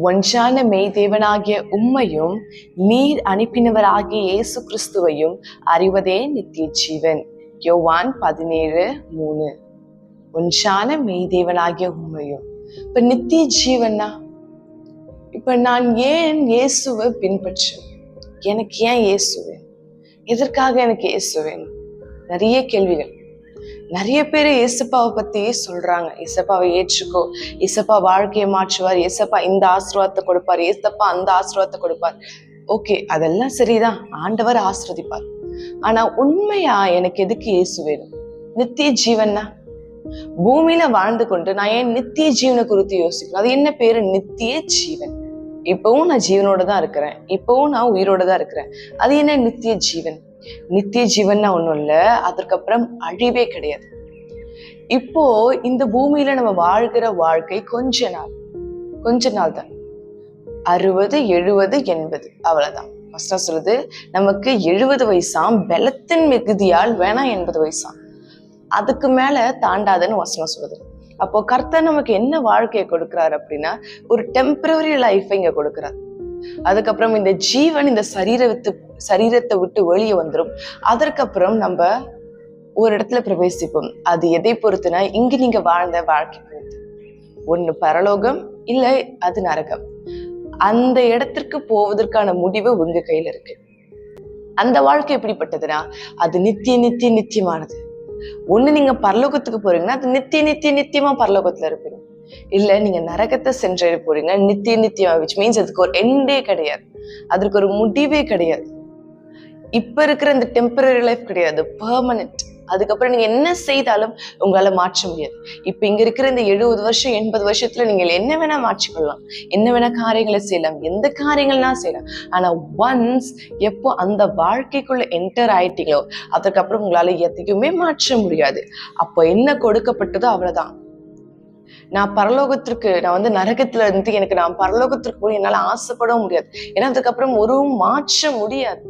ஒன்றான மெய் தேவனாகிய உம்மையும் நீர் அனுப்பினவராகிய இயேசு கிறிஸ்துவையும் அறிவதே நித்திய ஜீவன். யோவான் 17:3. ஒன்றான மெய் தேவனாகிய உம்மையும். இப்ப நித்திய ஜீவன்னா, இப்ப நான் ஏன் இயேசுவை பின்பற்றேன்? எனக்கு ஏன் இயேசுவேன்? எதற்காக எனக்கு இயேசுவேன்? நிறைய கேள்விகள். நிறைய பேர் இயேசப்பாவை பத்தி சொல்றாங்க. இயேசப்பாவை ஏற்றுக்கோ, இயேசப்பா வாழ்க்கையை மாற்றுவார், இயேசப்பா இந்த ஆசீர்வாதத்தை கொடுப்பார், இயேசப்பா அந்த ஆசீர்வாதத்தை கொடுப்பார். ஓகே, அதெல்லாம் சரிதான், ஆண்டவர் ஆசீர்வதிப்பார். ஆனா உண்மையா எனக்கு எதுக்கு இயேசு வேணும்? நித்திய ஜீவன்னா, பூமியில வாழ்ந்து கொண்டு நான் ஏன் நித்திய ஜீவனை குறித்து யோசிக்கணும்? அது என்ன பேரு? நித்திய ஜீவன். இப்பவும் நான் ஜீவனோட தான் இருக்கிறேன், இப்பவும் நான் உயிரோட தான் இருக்கிறேன். அது என்ன நித்திய ஜீவன்? நித்திய ஜீவன்னா ஒண்ணும் இல்ல, அதற்கப்புறம் அழிவே கிடையாது. இப்போ இந்த பூமியில நம்ம வாழ்கிற வாழ்க்கை கொஞ்ச நாள் தான். 60, 70, 80 அவ்வளவுதான். வசனம் சொல்லுது நமக்கு 70 வயசாம், பலத்தின் மிகுதியால் வேணா 80 வயசாம், அதுக்கு மேல தாண்டாதுன்னு வசனம் சொல்லுது. அப்போ கர்த்தர் நமக்கு என்ன வாழ்க்கையை கொடுக்கிறார் அப்படின்னா, ஒரு டெம்பரரி லைஃப் இங்க கொடுக்கிறார். அதுக்கப்புறம் இந்த ஜீவன் இந்த சரீரத்தை விட்டு வெளியே வந்துடும். அதற்கப்புறம் நம்ம ஒரு இடத்துல பிரவேசிப்போம். அது எதை பொறுத்துனா, இங்க நீங்க வாழ்ந்த வாழ்க்கை பொறுத்து. ஒண்ணு பரலோகம், இல்ல அது நரகம். அந்த இடத்திற்கு போவதற்கான முடிவு உங்க கையில இருக்கு. அந்த வாழ்க்கை எப்படிப்பட்டதுன்னா, அது நித்தியமானது. ஒண்ணு நீங்க பரலோகத்துக்கு போறீங்கன்னா அது நித்தியமா பரலோகத்துல இருப்பீங்க. இல்ல நீங்க நரகத்தை சென்று போறீங்க நித்தியமா, which means அதுக்கு ஒரு எண்டே கிடையாது, அதற்கு ஒரு முடிவே கிடையாது. இப்ப இருக்கிற இந்த டெம்பரரி லைஃப் கிடையாது, பெர்மனன்ட். அதுக்கப்புறம் நீங்க என்ன செய்தாலும் உங்களால மாற்ற முடியாது. இப்ப இங்க இருக்கிற இந்த 70 வருஷம் 80 வருஷத்துல நீங்க என்ன வேணா மாற்றிக்கொள்ளலாம், என்ன வேணா காரியங்களை செய்யலாம், எந்த காரியங்கள்னா செய்யலாம். ஆனா ஒன்ஸ் எப்போ அந்த வாழ்க்கைக்குள்ள என்டர் ஆயிட்டீங்களோ, அதுக்கப்புறம் உங்களால எதையுமே மாற்ற முடியாது. அப்போ என்ன கொடுக்கப்பட்டதோ அவ்வளவுதான். நான் நரகத்துல இருந்து எனக்கு நான் பரலோகத்திற்கு போய் என்னால ஆசைப்படவும் முடியாது. ஏன்னா அதுக்கப்புறம் ஒரு மாற்ற முடியாது.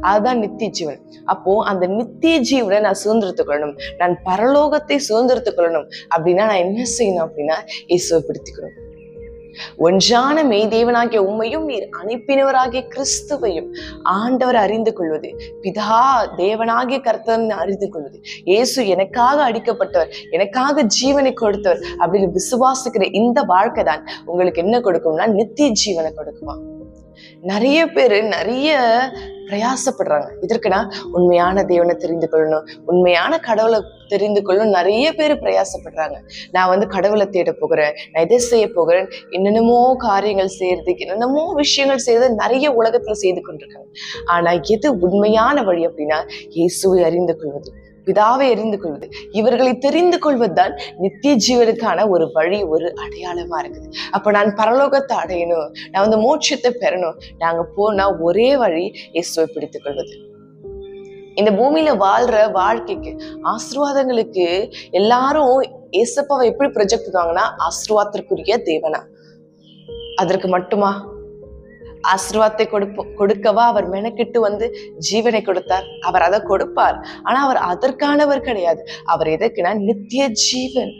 அதுதான் நித்திய ஜீவன். அப்போ அந்த நித்திய ஜீவனை நான் சுதந்திரத்துக் கொள்ளணும், நான் பரலோகத்தை சுதந்திரத்துக் கொள்ளணும் அப்படின்னா நான் என்ன செய்யணும் அப்படின்னா, இயேசுவை பிடித்துக்கணும். ஒன்றான மெய் தேவனாகிய உம்மையும் நீர் அனுப்பினவராகிய கிறிஸ்துவையும் ஆண்டவர் அறிந்து கொள்வது, பிதா தேவனாகிய கர்த்தர் அறிந்து கொள்வது, இயேசு எனக்காக அடிக்கப்பட்டவர், எனக்காக ஜீவனை கொடுத்தவர் அப்படின்னு விசுவாசிக்கிற இந்த வாழ்க்கை தான் உங்களுக்கு என்ன கொடுக்கும்னா நித்திய ஜீவனை கொடுக்குமா. நிறைய பேரு நிறைய பிரயாசப்படுறாங்க இதற்குனா, உண்மையான தேவனை தெரிந்து கொள்ளணும், உண்மையான கடவுளை தெரிந்து கொள்ளணும். நிறைய பேர் பிரயாசப்படுறாங்க. நான் கடவுளை தேட போகிறேன், நான் இதை செய்ய போகிறேன், என்னென்னமோ காரியங்கள் செய்யறதுக்கு என்னென்னமோ விஷயங்கள் செய்யறது நிறைய உலகத்துல செய்து கொண்டிருக்காங்க. ஆனா எது உண்மையான வழி அப்படின்னா, இயேசுவை அறிந்து கொள்வது, பிதாவை அறிந்து கொள்வது. இவர்களை தெரிந்து கொள்வதுதான் நித்திய ஜீவனுக்கான ஒரு வழி, ஒரு அடையாளமா இருக்குது. அப்ப நான் பரலோகத்தை அடையணும், நான் மோட்சத்தை பெறணும், நாங்க போனா ஒரே வழி இயேசுவை பிடித்துக் கொள்வது. இந்த பூமியில வாழ்ற வாழ்க்கைக்கு, ஆசீர்வாதங்களுக்கு எல்லாரும் இயேசப்பாவை எப்படி ப்ரொஜெக்ட் பண்ணுவாங்கன்னா, ஆசீர்வாதத்திற்குரிய தேவனா. அதற்கு மட்டுமா? ஆசீர்வாதத்தை கொடுக்கவா அவர் மெனக்கிட்டு ஜீவனை கொடுத்தார்? அவர் அதை கொடுப்பார். ஆனா அவர் அதற்கானவர் கிடையாது. அவர் எதற்குனா நித்திய ஜீவன்.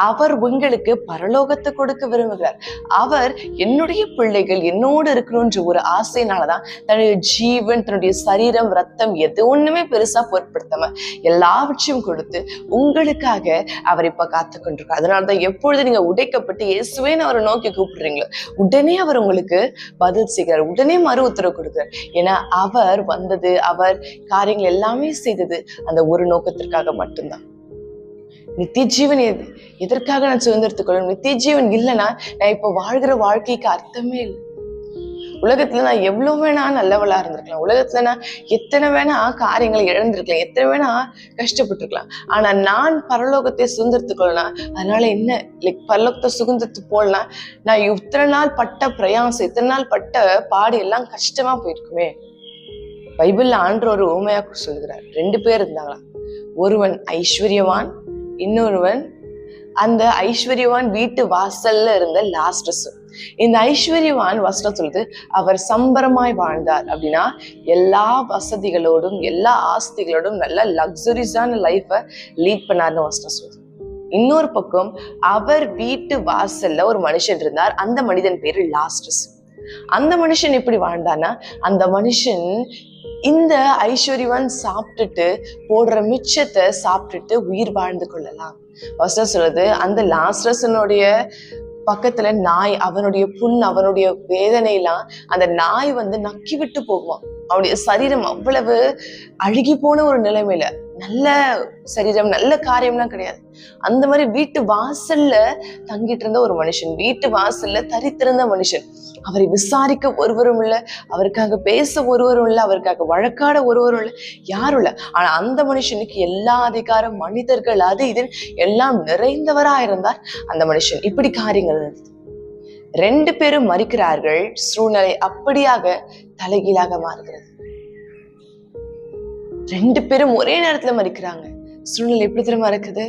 அவர் உங்களுக்கு பரலோகத்தை கொடுக்க விரும்புகிறார். அவர் என்னுடைய பிள்ளைகள் என்னோடு இருக்கணும்ன்ற ஒரு ஆசையினாலதான் தன்னுடைய ஜீவன், தன்னுடைய சரீரம், ரத்தம் எது ஒண்ணுமே பெருசா பொருட்படுத்தாம எல்லாவற்றையும் கொடுத்து உங்களுக்காக அவர் இப்ப காத்து கொண்டிருக்கார். அதனாலதான் எப்பொழுது நீங்க உடைக்கப்பட்டு இயேசுவேன்னு அவரை நோக்கி கூப்பிடுறீங்களோ, உடனே அவர் உங்களுக்கு பதில் செய்கிறார், உடனே மறு உத்தரவு கொடுக்கிறார். ஏன்னா அவர் வந்தது, அவர் காரியங்கள் எல்லாமே செய்தது அந்த ஒரு நோக்கத்திற்காக மட்டும்தான். நித்திய ஜீவன் எதற்காக நான் சுதந்திரத்துக் கொள்ளணும்? நித்திய ஜீவன் இல்லைன்னா நான் இப்ப வாழ்கிற வாழ்க்கைக்கு அர்த்தமே இல்லை. உலகத்துல நான் எவ்வளவு வேணா நல்லவளா இருந்திருக்கலாம், உலகத்துல நான் எத்தனை வேணா காரியங்களை இழந்திருக்கலாம், எத்தனை வேணா கஷ்டப்பட்டிருக்கலாம். ஆனா நான் பரலோகத்தை சுதந்திரத்துக் கொள்ளலாம். அதனால என்ன, பரலோகத்தை சுதந்திரத்து போடலாம். நான் இத்தனை நாள் பட்ட பிரயாசம், இத்தனை நாள் பட்ட பாடு எல்லாம் கஷ்டமா போயிருக்குமே. பைபிள்ல ஆண்டவர் ஒரு உவமையா சொல்லுகிறார். 2 பேர் இருந்தாங்களாம். ஒருவன் ஐஸ்வர்யவான், இன்னொருவன் அந்த ஐஸ்வர்யவான் வீட்டு வாசல்ல இருந்த லாஸ்டஸ். இந்த ஐஸ்வர்யவான் வசனம் சொல்லுது, அவர் சம்பரமாய் வாழ்ந்தார். அப்படின்னா எல்லா வசதிகளோடும் எல்லா ஆஸ்திகளோடும் நல்ல லக்ஸரிஸான லைஃபை லீட் பண்ணார்னு வசனம் சொல்லுது. இன்னொரு பக்கம் அவர் வீட்டு வாசல்ல ஒரு மனுஷன் இருந்தார். அந்த மனிதன் பேரு லாஸ்ரஸ். அந்த மனுஷன் எப்படி வாழ்ந்தானா, அந்த மனுஷன் இந்த ஐஸ்வர்யவான் சாப்பிட்டுட்டு போடுற மிச்சத்தை சாப்பிட்டுட்டு உயிர் வாழ்ந்து கொள்ளலாம். வசனம் சொல்றது, அந்த லாஸ்ரஸனுடைய பக்கத்துல நாய், அவனுடைய புண், அவனுடைய வேதனையெல்லாம் அந்த நாய் நக்கி விட்டு போகுவான். அவனுடைய சரீரம் அவ்வளவு அழுகி போன ஒரு நிலைமையில, நல்ல சரீரம், நல்ல காரியம்லாம் கிடையாது. அந்த மாதிரி வீட்டு வாசல்ல தங்கிட்டு இருந்த ஒரு மனுஷன், வீட்டு வாசல்ல தரித்திருந்த மனுஷன். அவரை விசாரிக்க ஒருவரும் இல்லை, அவருக்காக பேச ஒருவரும் இல்லை, அவருக்காக வழக்காட ஒருவரும் இல்லை, யாரும் இல்லை. ஆனா அந்த மனுஷனுக்கு எல்லா அதிகாரம், மனிதர்கள், அது இது எல்லாம் நிறைந்தவரா இருந்தார் அந்த மனுஷன். இப்படி காரியங்கள் இருந்தது. 2 பேரும் மரிக்கிறார்கள். சூழ்நிலை அப்படியாக தலைகீழாக மாறுகிறது. 2 பேரும் ஒரே நேரத்துல மரிக்கிறாங்க. சூழ்நிலை எப்படி தெரியுமா இருக்குது?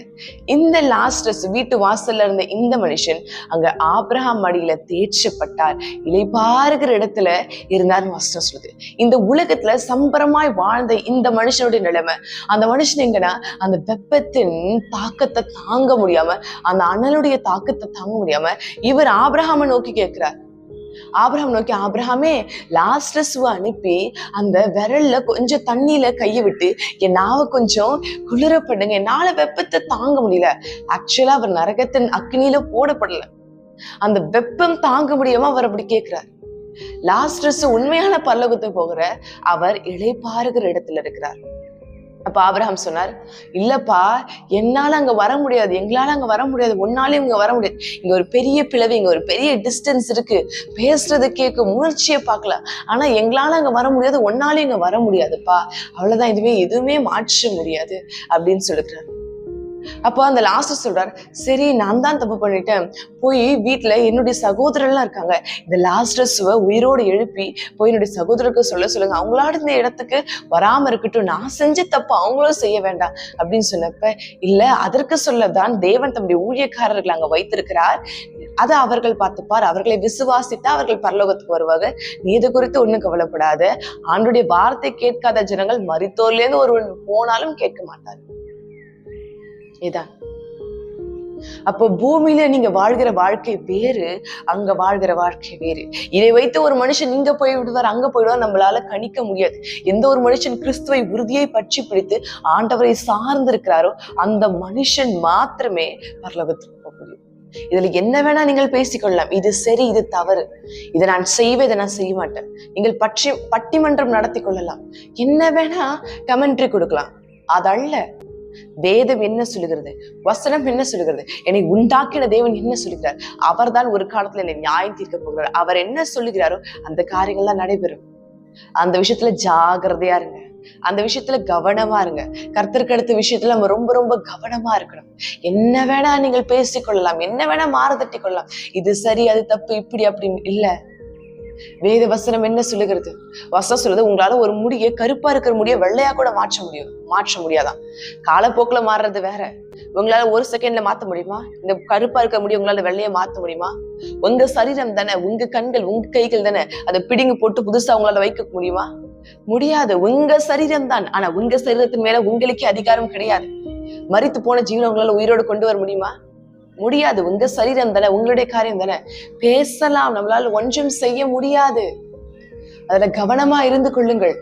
இந்த லாஸ்ரஸ் வீட்டு வாசல்ல இருந்த இந்த மனுஷன் அங்க ஆபிரகாம் மடியில தேய்ச்சப்பட்டார், இளைப்பாறுகிற இடத்துல இருந்தார் வசனம் சொல்லுது. இந்த உலகத்துல சம்பரமாய் வாழ்ந்த இந்த மனுஷனுடைய நிலைமை, அந்த மனுஷன் எங்கன்னா அந்த வெப்பத்தின் தாக்கத்தை தாங்க முடியாம, அந்த அனலுடைய தாக்கத்தை தாங்க முடியாம இவர் ஆபிரகாமை நோக்கி கேட்கிறார். ஆபிரகாம் நோக்கி, ஆபிரகாமே, லாஸ்ரஸ்வை அனுப்பி அந்த விரல்ல கொஞ்சம் தண்ணியில கையை விட்டு என் நாவை கொஞ்சம் குளிரப்படுங்க, என்னால வெப்பத்தை தாங்க முடியல. ஆக்சுவலா அவர் நரகத்தின் அக்னியில போடப்படல, அந்த வெப்பம் தாங்க முடியாம அவர் அப்படி கேட்கிறார். லாஸ்ரஸ் உண்மையான பரலோகத்துக்கு போகிற அவர் இளைப்பாறுகிற இடத்துல இருக்கிறார். அப்ப ஆபிரகாம் சொன்னார், இல்லப்பா, என்னால அங்க வர முடியாது, எங்களால அங்க வர முடியாது, உன்னாலையும் இங்க வர முடியாது. இங்க ஒரு பெரிய பிளவு, இங்க ஒரு பெரிய டிஸ்டன்ஸ் இருக்கு, பேசுறது கேட்க, உணர்ச்சியை பார்க்கலாம், ஆனா எங்களால அங்க வர முடியாது, உன்னாலையும் இங்க வர முடியாதுப்பா, அவ்வளவுதான், எதுவுமே மாற்ற முடியாது அப்படின்னு சொல்லுகிறார். அப்போ அந்த லாஸ்ட் சொல்றாரு, சரி, நான் தான் தப்பு பண்ணிட்டேன், போய் வீட்டுல என்னுடைய சகோதரர்லாம் இருக்காங்க, இந்த லாஸ்ரஸ்வை உயிரோடு எழுப்பி போய் என்னுடைய சகோதரருக்கு சொல்லுங்க, அவங்களோட இந்த இடத்துக்கு வராம இருக்கட்டும், நான் செஞ்ச தப்பு அவங்களும் செய்ய வேண்டாம் அப்படின்னு சொன்னப்ப, இல்ல, அதற்கு சொல்லதான் தேவன் தம்முடைய ஊழியக்காரர்கள் அங்க வைத்திருக்கிறார், அதை அவர்கள் பார்த்துப்பார், அவர்களை விசுவாசித்தா அவர்கள் பரலோகத்துக்கு வருவாங்க, நீ இது குறித்து ஒண்ணும் கவலைப்படாத, ஆண்டுடைய வார்த்தை கேட்காத ஜனங்கள் மரித்தோர்ல இருந்து ஒருவன் போனாலும் கேட்க மாட்டார். இதான். அப்போ பூமியில நீங்க வாழ்கிற வாழ்க்கை வேறு, அங்க வாழ்கிற வாழ்க்கை வேறு. இதை வைத்து ஒரு மனுஷன் இங்க போய் விடுவார், அங்க போயிடுவார், நம்மளால கணிக்க முடியாது. எந்த ஒரு மனுஷன் கிறிஸ்துவை உறுதியை பற்றி பிடித்து ஆண்டவரை சார்ந்து இருக்கிறாரோ அந்த மனுஷன் மாத்திரமே பரலோகத்துக்கு போக முடியும். இதுல என்ன வேணா நீங்கள் பேசிக்கொள்ளலாம், இது சரி, இது தவறு, இதை நான் செய்வேன், இதை நான் செய்ய மாட்டேன், நீங்கள் பட்டிமன்றம் நடத்தி கொள்ளலாம், என்ன வேணா கமெண்ட்ரி கொடுக்கலாம். அதல்ல வேதம் என்ன சொல்லுகிறது, வசனம் என்ன சொல்லுகிறது, என்னை உண்டாக்கின தேவன் என்ன சொல்லுகிறார், அவர் தான் ஒரு காலத்துல என்னை நியாயம் தீர்க்க போகிறார், அவர் என்ன சொல்லுகிறாரோ அந்த காரியங்கள்லாம் நடைபெறும். அந்த விஷயத்துல ஜாகிரதையா இருங்க, அந்த விஷயத்துல கவனமா இருங்க. கர்த்தருக்கு அடுத்த விஷயத்துல நம்ம ரொம்ப ரொம்ப கவனமா இருக்கணும். என்ன வேணா நீங்கள் பேசிக்கொள்ளலாம், என்ன வேணா மாறுதட்டி கொள்ளலாம், இது சரி, அது தப்பு, இப்படி அப்படின்னு இல்ல. வேத வசனம் என்ன சொல்லுகிறது? வசனம் சொல்லுது, உங்களால ஒரு முடிய, கருப்பா இருக்கிற முடிய வெள்ளையா கூட மாற்ற முடியாதான். காலப்போக்குல மாறுறது வேற. உங்களால ஒரு செகண்ட்ல மாத்த முடியுமா? இந்த கருப்பா இருக்க முடிய உங்களால வெள்ளைய மாத்த முடியுமா? உங்க சரீரம் தானே, உங்க கண்கள், உங்க கைகள் தானே, அதை பிடிங்கி போட்டு புதுசா உங்களால வைக்க முடியுமா? முடியாது. உங்க சரீரம் தான். ஆனா உங்க சரீரத்தின் மேல உங்களுக்கே அதிகாரம் கிடையாது. மரித்து போன ஜீவனை உங்களால உயிரோடு கொண்டு வர முடியுமா? முடியாது. உங்க சரீரம் தானே, உங்களுடைய காரியம் தானே. பேசலாம், நம்மளால ஒன்றும் செய்ய முடியாது. அதுல கவனமா இருந்து கொள்ளுங்கள்.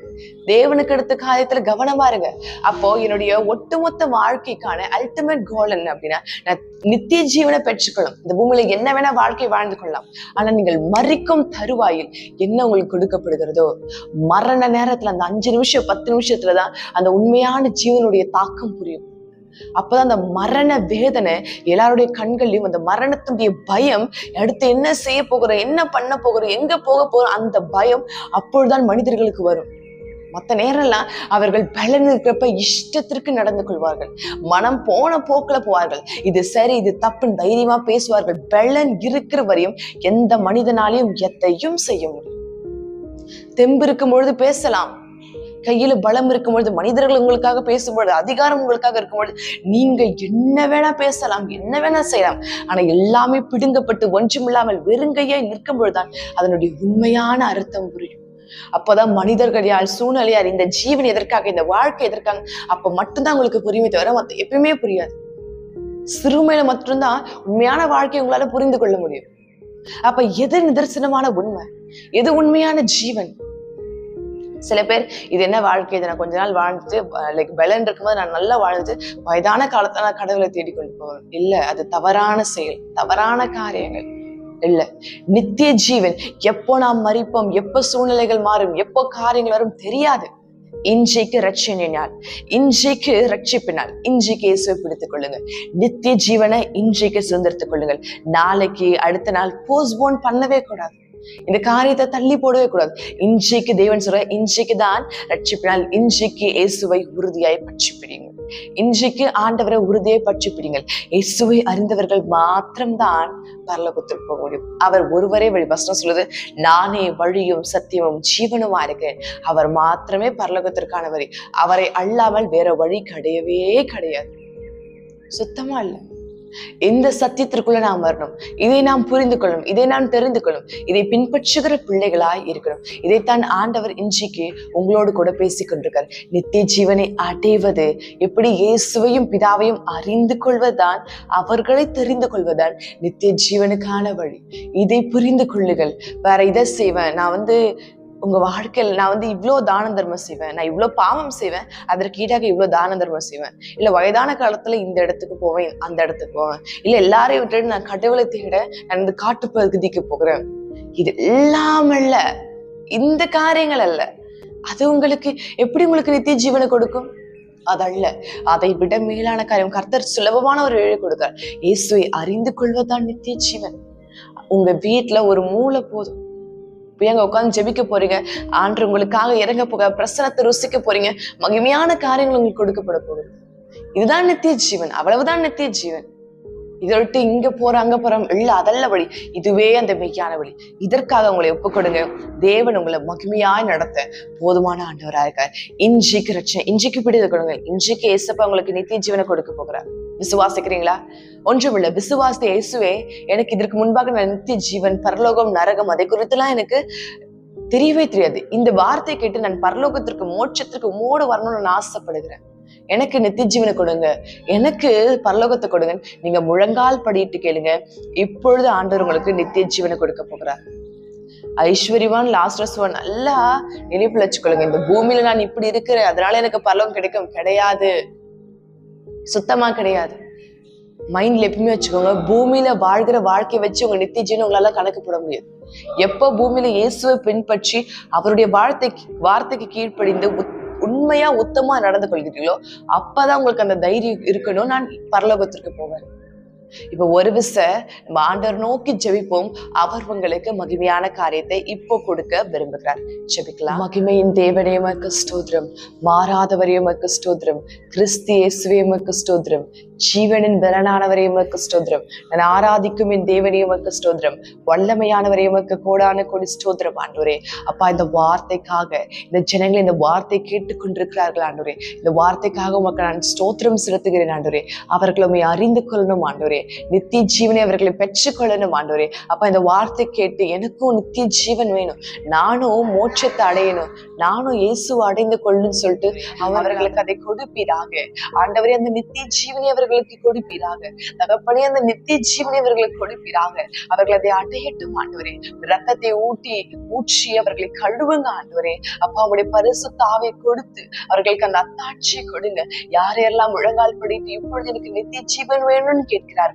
தேவனுக்கு அடுத்த காரியத்துல கவனமா இருங்க. அப்போ என்னுடைய ஒட்டுமொத்த வாழ்க்கைக்கான அல்டிமேட் கோல் என்ன அப்படின்னா, நான் நித்திய ஜீவனை பெற்றுக்கொள்ளும். இந்த பூமியில என்ன வேணா வாழ்க்கை வாழ்ந்து கொள்ளலாம். ஆனா நீங்கள் மரிக்கும் தருவாயில் என்ன உங்களுக்கு கொடுக்கப்படுகிறதோ, மரண நேரத்துல அந்த 5 நிமிஷம் 10 நிமிஷத்துலதான் அந்த உண்மையான ஜீவனுடைய தாக்கம் புரியும். அப்பதான் அந்த மரண வேதனை எல்லாருடைய கண்கள்லயும், அந்த மரணத்துடைய பயம், அடுத்து என்ன செய்ய போகிறோம், என்ன பண்ண போகிறோம், எங்க போக போறோம், அந்த பயம் அப்பொழுதுதான் மனிதர்களுக்கு வரும். மற்ற நேரம் எல்லாம் அவர்கள் பலன் இருக்கிறப்ப இஷ்டத்திற்கு நடந்து கொள்வார்கள், மனம் போன போக்குல போவார்கள், இது சரி இது தப்புன்னு தைரியமா பேசுவார்கள். பலன் இருக்கிற வரையும் எந்த மனிதனாலையும் எதையும் செய்ய முடியும். தெம்பு இருக்கும் பொழுது பேசலாம், கையில பலம் இருக்கும் பொழுது, மனிதர்கள் உங்களுக்காக பேசும்பொழுது, அதிகாரம் உங்களுக்காக இருக்கும் பொழுது நீங்க என்ன வேணா பேசலாம், என்ன வேணா செய்யலாம். ஆனா எல்லாமே பிடுங்கப்பட்டு ஒன்றுமில்லாமல் வெறுங்கையாய் நிற்கும் பொழுதுதான் அதனுடைய உண்மையான அர்த்தம் புரியும். அப்போதான் மனிதர்கள் யார், சூழ்நிலையார், இந்த ஜீவன் எதற்காக, இந்த வாழ்க்கை எதற்காக, அப்ப மட்டும்தான் உங்களுக்கு புரியுமே தவிர மத்த எப்பயுமே புரியாது. சிறுமையில மட்டும்தான் உண்மையான வாழ்க்கையை உங்களால புரிந்து கொள்ள முடியும். அப்ப எது நிதர்சனமான உண்மை, எது உண்மையான ஜீவன்? சில பேர் இது என்ன வாழ்க்கை, இதை நான் கொஞ்ச நாள் வாழ்ந்துட்டு பலன் இருக்கும்போது நான் நல்லா வாழ்ந்துட்டு வயதான காலத்துல நான் கடவுளை தேடி கொண்டு போவேன். இல்ல, அது தவறான செயல், தவறான காரியங்கள். இல்ல, நித்திய ஜீவன் எப்போ நாம் மறிப்போம், எப்போ சூழ்நிலைகள் மாறும், எப்போ காரியங்கள் வரும் தெரியாது. இன்றைக்கு ரட்சணினால், இன்றைக்கு ரட்சிப்பினால், இன்றைக்கு இயேசுவை பிடித்துக் கொள்ளுங்கள். நித்திய ஜீவனை இன்றைக்கு சுதந்திரத்துக் கொள்ளுங்கள். நாளைக்கு அடுத்த நாள் போஸ்ட்போன் பண்ணவே கூடாது. இந்த காரியத்தை தள்ளி போடவே கூடாது. இன்றைக்கு தேவன் சொல்ற, இன்றைக்கு தான் ரட்சிப்பினால், இன்றைக்கு இயேசுவை உறுதியாய் பற்றி பிடிங்க. இன்றைக்கு ஆண்டவரை உறுதியை பற்றி பிடிங்கள். இயேசுவை அறிந்தவர்கள் மாத்திரம்தான் பரலோகத்திற்கு போக முடியும். அவர் ஒருவரே வழி. வசனம் சொல்லுது, நானே வழியும் சத்தியமும் ஜீவனுமா இருக்கேன். அவர் மாத்திரமே பரலோகத்திற்கான வழி. அவரை அல்லாமல் வேற வழி கிடையவே கிடையாது. சுத்தமா இல்லை. இந்த சத்தியத்திற்குள்ள நாம் வரணும். இதை நாம் புரிந்து கொள்ளணும், இதை நாம் தெரிந்து கொள்ளணும், இதை பின்பற்றுகிற பிள்ளைகளாய் இருக்கணும். இதைத்தான் ஆண்டவர் இன்றைக்கு உங்களோடு கூட பேசிக் கொண்டிருக்கார். நித்திய ஜீவனை அடைவது எப்படி? இயேசுவையும் பிதாவையும் அறிந்து கொள்வதுதான், அவர்களை தெரிந்து கொள்வதுதான் நித்திய ஜீவனுக்கான வழி. இதை புரிந்து கொள்ளுங்கள். வேற இதை செய்வேன், நான் உங்க வாழ்க்கையில் நான் இவ்வளவு தான தர்மம் செய்வேன், நான் இவ்வளவு பாவம் செய்வேன், அதற்கு ஈடாக இவ்வளவு தான தர்மம் செய்வேன், இல்ல வயதான காலத்துல இந்த இடத்துக்கு போவேன், அந்த இடத்துக்கு போவேன், இல்ல எல்லாரையும் விட்டுட்டு நான் கடவுளை தேட நான் இந்த காட்டு பகுதிக்கு போகிறேன். இது எல்லாம் அல்ல, இந்த காரியங்கள் அல்ல. அது உங்களுக்கு எப்படி உங்களுக்கு நித்திய ஜீவனை கொடுக்கும்? அதல்ல. அதை விட மேலான காரியம் கர்த்தர் சுலபமான ஒரு வழி கொடுக்கிறார். இயேசுவை அறிந்து கொள்வதுதான் நித்திய ஜீவன். உங்க வீட்டுல ஒரு மூளை போதும், அங்க உட்காந்து ஜெபிக்க போறீங்க, ஆண்டு உங்களுக்காக இறங்க போக, பிரசனத்தை ருசிக்க போறீங்க, மகிமையான காரியங்கள் உங்களுக்கு கொடுக்கப்பட போகுது. இதுதான் நித்திய ஜீவன், அவ்வளவுதான் நித்திய ஜீவன். இதை விட்டு இங்க போற அங்க போறோம் இல்ல, அதல்ல வழி. இதுவே அந்த மெய்யான வழி. இதற்காக உங்களை ஒப்புக்கொடுங்க. தேவன் உங்களை மகிமையாய் நடத்த போதுமான ஆண்டவராக இருக்கார். இன்றைக்கு ரட்சணை, இன்றைக்கு பிடித்து கொடுங்க. இன்றைக்கு ஏசப்பா உங்களுக்கு நித்திய ஜீவனை கொடுக்க போகிறார். விசுவாசிக்கிறீங்களா? ஒன்றுமில்ல, விசுவாசி. இயேசுவே எனக்கு இதற்கு முன்பாக நான் நித்திய ஜீவன், பரலோகம், நரகம் அதை குறித்துலாம் எனக்கு தெரியவே தெரியாது. இந்த வார்த்தை கேட்டு நான் பரலோகத்திற்கு, மோட்சத்திற்கு உம்மோடு வரணும்னு நான் ஆசைப்படுகிறேன். எனக்கு நித்திய ஜீவனை கொடுங்க, எனக்கு பரலோகத்தை கொடுங்க. நீங்க முழங்கால் படிட்டு கேளுங்க. இப்பொழுது ஆண்டவர் உங்களுக்கு நித்திய ஜீவனை கொடுக்க போகிறார். ஐஸ்வர்யவான் லாஸ்டர்ஸ்வான் நல்லா நினைப்புல வச்சுக்கொள்ளுங்க. இந்த பூமியில நான் இப்படி இருக்கிறேன், அதனால எனக்கு பரலோகம் கிடைக்கும், கிடையாது. சுத்தமா கிடையாது. மைண்ட்ல எப்பவுமே வச்சுக்கோங்க, பூமியில வாழ்கிற வாழ்க்கையை வச்சு உங்க நித்திய ஜீவனை உங்களால கணக்கு போட முடியாது. எப்ப பூமியில இயேசுவை பின்பற்றி அவருடைய வார்த்தைக்கு கீழ்ப்படிந்து உண்மையா உத்தமா நடந்து கொள்கிறீங்களோ அப்பதான் உங்களுக்கு அந்த தைரியம் இருக்கணும், நான் பரலோகத்திற்கு போவேன். இப்ப ஒரு நம்ம ஆண்டவர் நோக்கி ஜெபிப்போம். அவர் உங்களுக்கு மகிமையான காரியத்தை இப்போ கொடுக்க விரும்புகிறார். ஜெபிக்கலாம். மகிமையின் தேவனே உமக்கு ஸ்தோத்திரம், மாறாதவரே உமக்கு ஸ்தோத்திரம், கிறிஸ்து இயேசுவே உமக்கு ஸ்தோத்திரம், ஜீவனின் பலனானவரே உமக்கு ஸ்தோத்திரம், நான் ஆராதிக்கும் என் தேவனே உமக்கு ஸ்தோத்திரம், வல்லமையானவரே உமக்கு கோடான கோடி ஸ்தோத்திரம் ஆண்டவரே. அப்பா, இந்த வார்த்தைக்காக இந்த ஜனங்கள் இந்த வார்த்தை கேட்டுக்கொண்டிருக்கிறார்கள் ஆண்டவரே. இந்த வார்த்தைக்காக உமக்கு நான் ஸ்தோத்திரம் செலுத்துகிறேன் ஆண்டவரே. அவர்களை உண்மை அறிந்து கொள்ளணும் ஆண்டவரே, நித்திய ஜீவனை அவர்களை பெற்றுக்கொள்ளணும் ஆண்டவரே. அப்ப இந்த வார்த்தை கேட்டு எனக்கும் நித்திய ஜீவன் வேணும், நானும் மோட்சத்தை அடையணும், நானும் இயேசுவை அடைந்து கொள்ளுன்னு சொல்லிட்டு அவர்களுக்கு அதை கொடுப்பீராக ஆண்டவரே. அந்த நித்திய ஜீவனை அவர்களுக்கு கொடுப்பீராக தகப்பனே, அந்த நித்திய ஜீவனை அவர்களுக்கு கொடுப்பீராக. அவர்கள் அதை அடையட்டும் ஆண்டவரே. ரத்தத்தை ஊற்றி அவர்களை கழுவுங்க ஆண்டவரே. அப்பா, அவருடைய பரிசுத்த ஆவியை கொடுத்து அவர்களுக்கு அந்த அத்தாட்சியை கொடுங்க. யாரையெல்லாம் முழங்கால் படித்து இப்பொழுது எனக்கு நித்திய ஜீவன் வேணும்னு கேட்கிறார்கள்,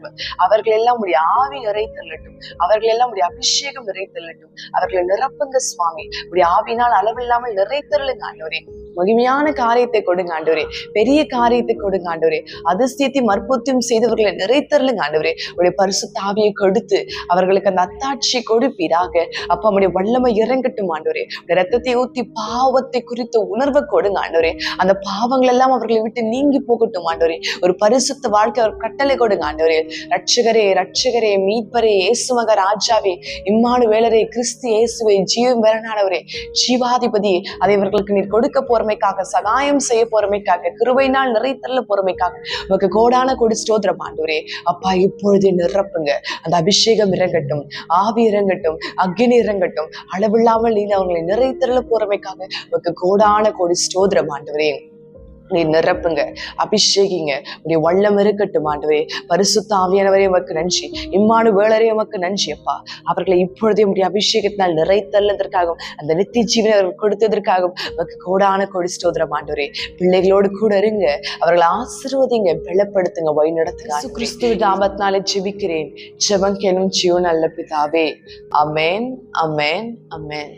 அவர்கள் எல்லாம் உடைய ஆவி நிறை தள்ளட்டும், அவர்கள் எல்லாம் உடைய அபிஷேகம் நிறை தள்ளட்டும். அவர்களை நிரப்புங்க சுவாமி, உடைய ஆவினால் அளவில்லாமல் நிறை தள்ளுங்க ஆண்டவரே. மகிமையான காரியத்தை கொடுங்க ஆண்டவரே, பெரிய காரியத்தை கொடுங்க ஆண்டவரே. அதிசயத்தையும் அற்புதத்தையும் செய்தவர்களை நிறைத்தருளுங்க ஆண்டவரே. உடைய பரிசுத்த ஆவியை கொடுத்து அவர்களுக்கு அந்த அத்தாட்சியை கொடுப்பீராக. அப்ப நம்முடைய வல்லமை இறங்கட்டும் ஆண்டவரே. ரத்தத்தை ஊத்தி பாவத்தை குறித்த உணர்வை கொடுங்க ஆண்டவரே. அந்த பாவங்கள் எல்லாம் அவர்களை விட்டு நீங்கி போகட்டும் ஆண்டவரே. ஒரு பரிசுத்த வாழ்க்கை அவர் கட்டளை கொடுங்க ஆண்டவரே. ரட்சகரே மீட்பரே, இயேசுமக ராஜாவே, இம்மானுவேலரே, கிறிஸ்து இயேசுவே, ஜீவன் பெறனானவரே, ஜீவாதிபதி, அதை இவர்களுக்கு நீர் கொடுக்க போறமைக்காக, சகாயம் செய்ய போறமைக்காக, கிருபையினால் நிறைத்தள்ள போறமைக்காக உனக்கு கோடான கோடி ஸ்தோத்திரம் ஆண்டவரே. அப்பா, இப்பொழுது நிரப்புங்க, அந்த அபிஷேகம் இறங்கட்டும், ஆவி இறங்கட்டும், அக்னி இறங்கட்டும், அளவில்லாமல் நீ அவங்களை நிறைத்தள்ள போறமைக்காக உனக்கு கோடான கோடி ஸ்தோத்திரம் ஆண்டவரே. நீ நிரப்புங்க, அபிஷேகிங்க. உடைய வல்லம் இருக்கட்டும் ஆண்டவரே. பரிசுத்த ஆவியானவரே உமக்கு நன்றி. இம்மானுவேலரே உமக்கு நன்றி அப்பா. அவர்களை இப்பொழுதே உடைய அபிஷேகத்தினால் நிறைத்தள்ளதற்காகவும் அந்த நித்திய ஜீவனை அவர்கள் கொடுத்ததற்காகவும் உமக்கு கோடான கோடி ஸ்தோத்திரம் ஆண்டவரே. பிள்ளைகளோடு கூட இருங்க, அவர்களை ஆசீர்வதிங்க, பலப்படுத்துங்க, வழி நடத்துங்க. இயேசு கிறிஸ்துவின் நாமத்தினாலே ஜெபிக்கிறேன், ஜெபம் கேளும் ஜீவன் நல்ல பிதாவே. ஆமென், ஆமென், ஆமென்.